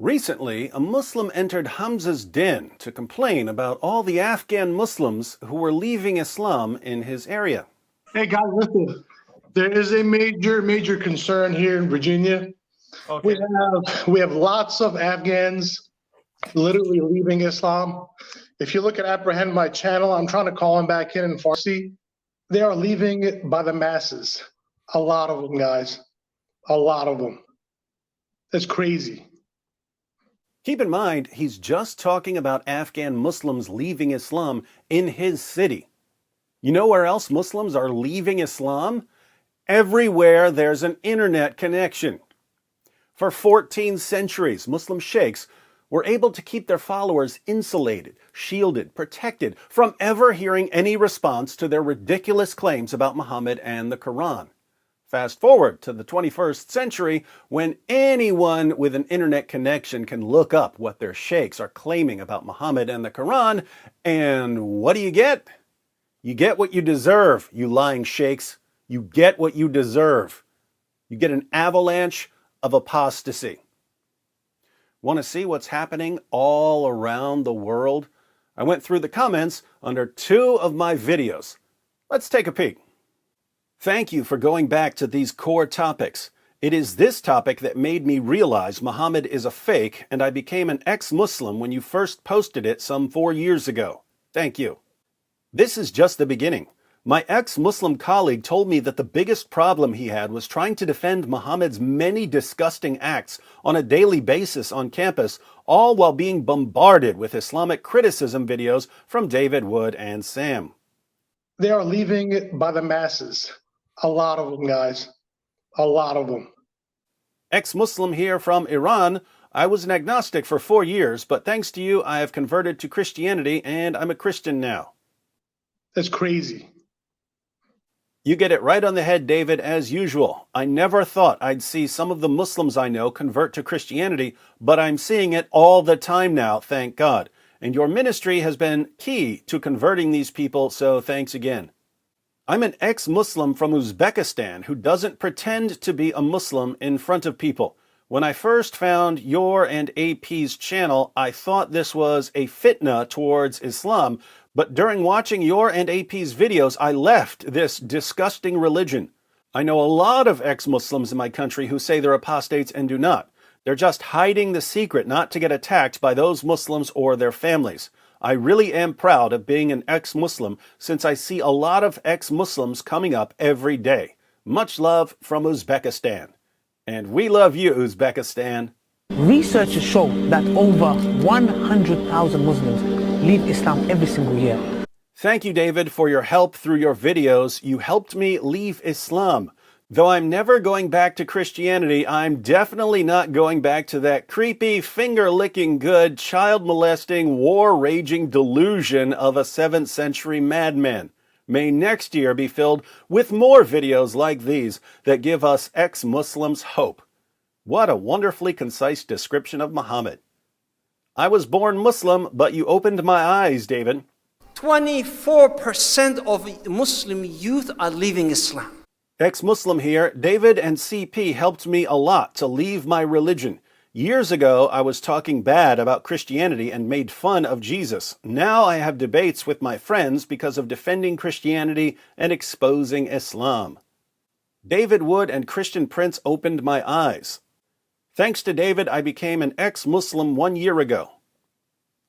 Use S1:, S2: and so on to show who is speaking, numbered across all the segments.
S1: Recently, a Muslim entered Hamza's den to complain about all the Afghan Muslims who were leaving Islam in his area.
S2: Hey guys, listen. There is a major concern here in Virginia.
S1: Okay.
S2: We have lots of Afghans literally leaving Islam. If you look at Apprehend My channel, I'm trying to call them back in Farsi. They are leaving it by the masses. A lot of them, guys. A lot of them. That's crazy.
S1: Keep in mind, he's just talking about Afghan Muslims leaving Islam in his city. You know where else Muslims are leaving Islam? Everywhere there's an internet connection. For 14 centuries, Muslim sheikhs were able to keep their followers insulated, shielded, protected from ever hearing any response to their ridiculous claims about Muhammad and the Quran. Fast forward to the 21st century, when anyone with an internet connection can look up what their sheikhs are claiming about Muhammad and the Quran, and what do you get? You get what you deserve, you lying sheikhs. You get what you deserve. You get an avalanche of apostasy. Want to see what's happening all around the world? I went through the comments under 2 of my videos. Let's take a peek. Thank you for going back to these core topics. It is this topic that made me realize Muhammad is a fake, and I became an ex-Muslim when you first posted it some 4 years ago. Thank you. This is just the beginning. My ex-Muslim colleague told me that the biggest problem he had was trying to defend Muhammad's many disgusting acts on a daily basis on campus, all while being bombarded with Islamic criticism videos from David Wood and Sam.
S2: They are leaving it by the masses. A lot of them, guys. A lot of them.
S1: Ex-Muslim here from Iran. I was an agnostic for 4 years, but thanks to you, I have converted to Christianity and I'm a Christian now.
S2: That's crazy.
S1: You get it right on the head, David, as usual. I never thought I'd see some of the Muslims I know convert to Christianity, but I'm seeing it all the time now, thank God. And your ministry has been key to converting these people, so thanks again. I'm an ex-Muslim from Uzbekistan who doesn't pretend to be a Muslim in front of people. When I first found your and AP's channel, I thought this was a fitna towards Islam, but during watching your and AP's videos, I left this disgusting religion. I know a lot of ex-Muslims in my country who say they're apostates and do not. They're just hiding the secret not to get attacked by those Muslims or their families. I really am proud of being an ex-Muslim since I see a lot of ex-Muslims coming up every day. Much love from Uzbekistan. And we love you, Uzbekistan.
S3: Researchers show that over 100,000 Muslims leave Islam every single year.
S1: Thank you, David, for your help through your videos. You helped me leave Islam. Though I'm never going back to Christianity, I'm definitely not going back to that creepy, finger-licking good, child-molesting, war-raging delusion of a 7th century madman. May next year be filled with more videos like these that give us ex-Muslims hope. What a wonderfully concise description of Muhammad. I was born Muslim, but you opened my eyes, David.
S4: 24% of Muslim youth are leaving Islam.
S1: Ex-Muslim here, David and CP helped me a lot to leave my religion. Years ago, I was talking bad about Christianity and made fun of Jesus. Now I have debates with my friends because of defending Christianity and exposing Islam. David Wood and Christian Prince opened my eyes. Thanks to David, I became an ex-Muslim 1 year ago.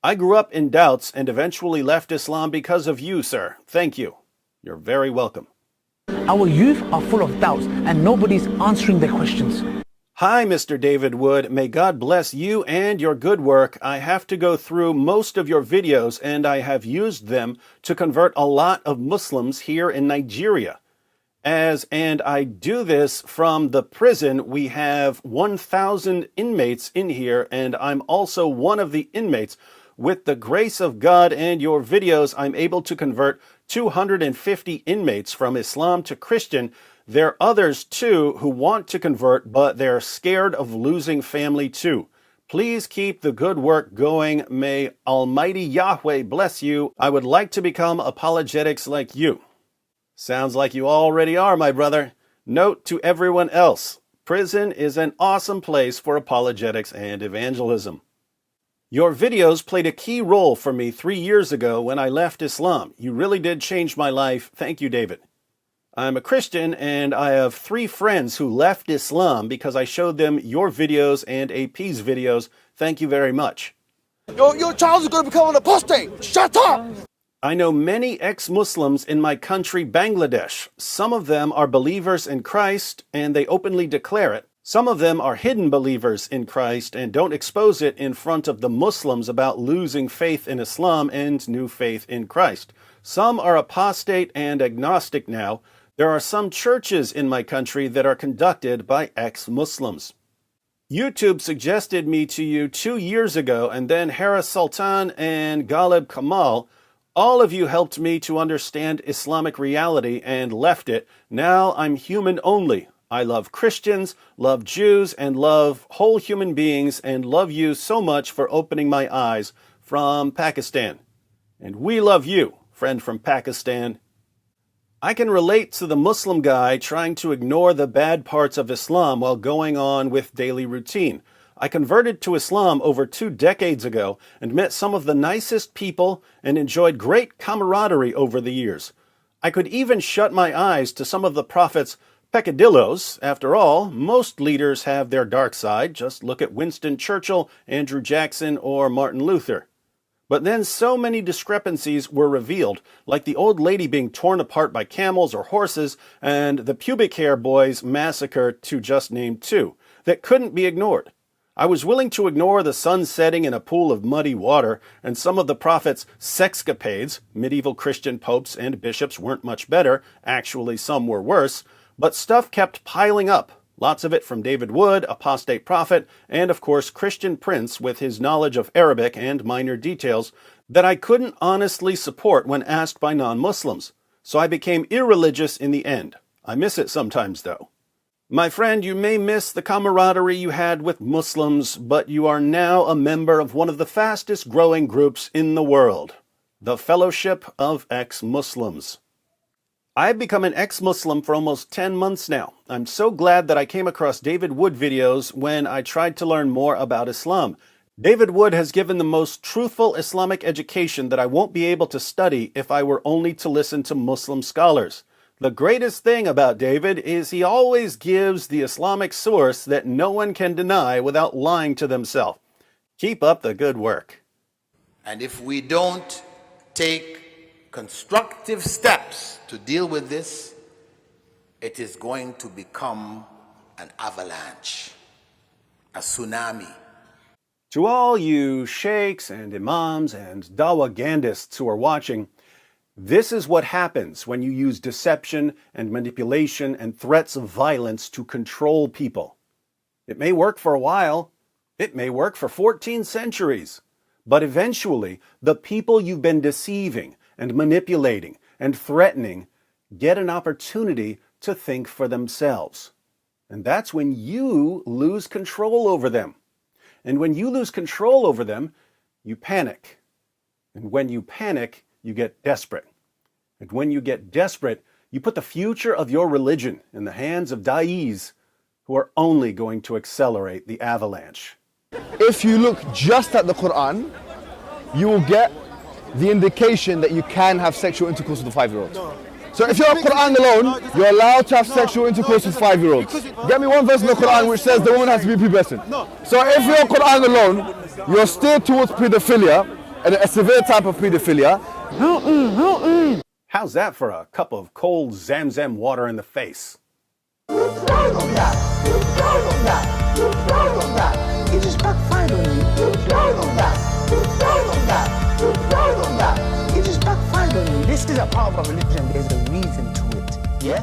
S1: I grew up in doubts and eventually left Islam because of you, sir. Thank you. You're very welcome.
S3: Our youth are full of doubts and nobody's answering their questions.
S1: Hi, Mr. David Wood. May God bless you and your good work. I have to go through most of your videos and I have used them to convert a lot of Muslims here in Nigeria. And I do this from the prison. We have 1,000 inmates in here and I'm also one of the inmates. With the grace of God and your videos, I'm able to convert 250 inmates from Islam to Christian. There are others too who want to convert, but they're scared of losing family too. Please keep the good work going. May Almighty Yahweh bless you. I would like to become apologetics like you. Sounds like you already are, my brother. Note to everyone else. prison is an awesome place for apologetics and evangelism. Your videos played a key role for me 3 years ago when I left Islam. You really did change my life. Thank you, David. I'm a Christian, and I have 3 friends who left Islam because I showed them your videos and AP's videos. Thank you very much.
S5: Your child is going to become an apostate. Shut up!
S1: I know many ex-Muslims in my country, Bangladesh. Some of them are believers in Christ, and they openly declare it. Some of them are hidden believers in Christ and don't expose it in front of the Muslims about losing faith in Islam and new faith in Christ. Some are apostate and agnostic now. There are some churches in my country that are conducted by ex-Muslims. YouTube suggested me to you 2 years ago, and then Harris Sultan and Ghalib Kamal, all of you helped me to understand Islamic reality and left it. Now I'm human only. I love Christians, love Jews, and love whole human beings, and love you so much for opening my eyes. From Pakistan. And we love you, friend from Pakistan. I can relate to the Muslim guy trying to ignore the bad parts of Islam while going on with daily routine. I converted to Islam over 2 decades ago and met some of the nicest people and enjoyed great camaraderie over the years. I could even shut my eyes to some of the Prophet's peccadillos. After all, most leaders have their dark side. Just look at Winston Churchill, Andrew Jackson, or Martin Luther. But then so many discrepancies were revealed, like the old lady being torn apart by camels or horses, and the pubic hair boys massacre, to just name 2, that couldn't be ignored. I was willing to ignore the sun setting in a pool of muddy water and some of the Prophet's sexcapades. Medieval Christian popes and bishops weren't much better. Actually, some were worse. But stuff kept piling up. Lots of it from David Wood, apostate prophet, and of course Christian Prince with his knowledge of Arabic and minor details that I couldn't honestly support when asked by non-Muslims. So I became irreligious in the end. I miss it sometimes, though. My friend, you may miss the camaraderie you had with Muslims, but you are now a member of one of the fastest growing groups in the world, the Fellowship of Ex-Muslims. I've become an ex-Muslim for almost 10 months now. I'm so glad that I came across David Wood videos when I tried to learn more about Islam. David Wood has given the most truthful Islamic education that I won't be able to study if I were only to listen to Muslim scholars. The greatest thing about David is he always gives the Islamic source that no one can deny without lying to themselves. Keep up the good work.
S5: And if we don't take constructive steps to deal with this, it is going to become an avalanche, a tsunami.
S1: To all you sheikhs and imams and dawagandists who are watching, this is what happens when you use deception and manipulation and threats of violence to control people. It may work for a while. It may work for 14 centuries. But eventually, the people you've been deceiving and manipulating and threatening get an opportunity to think for themselves. And that's when you lose control over them. And when you lose control over them, you panic. And when you panic, you get desperate. And when you get desperate, you put the future of your religion in the hands of da'is who are only going to accelerate the avalanche.
S6: If you look just at the Quran, you will get the indication that you can have sexual intercourse with a 5-year-old. So if you're a Quran alone, you're allowed to have sexual intercourse with 5-year-olds. Get me one verse in the Quran which says the woman has to be pubescent. So if you're a Quran alone, you're steered towards pedophilia, and a severe type of pedophilia.
S1: How's that for a cup of cold Zamzam water in the face?
S7: It just backfired on you. It just backfired on you. This is a part of our religion. There's a reason to it. Yeah?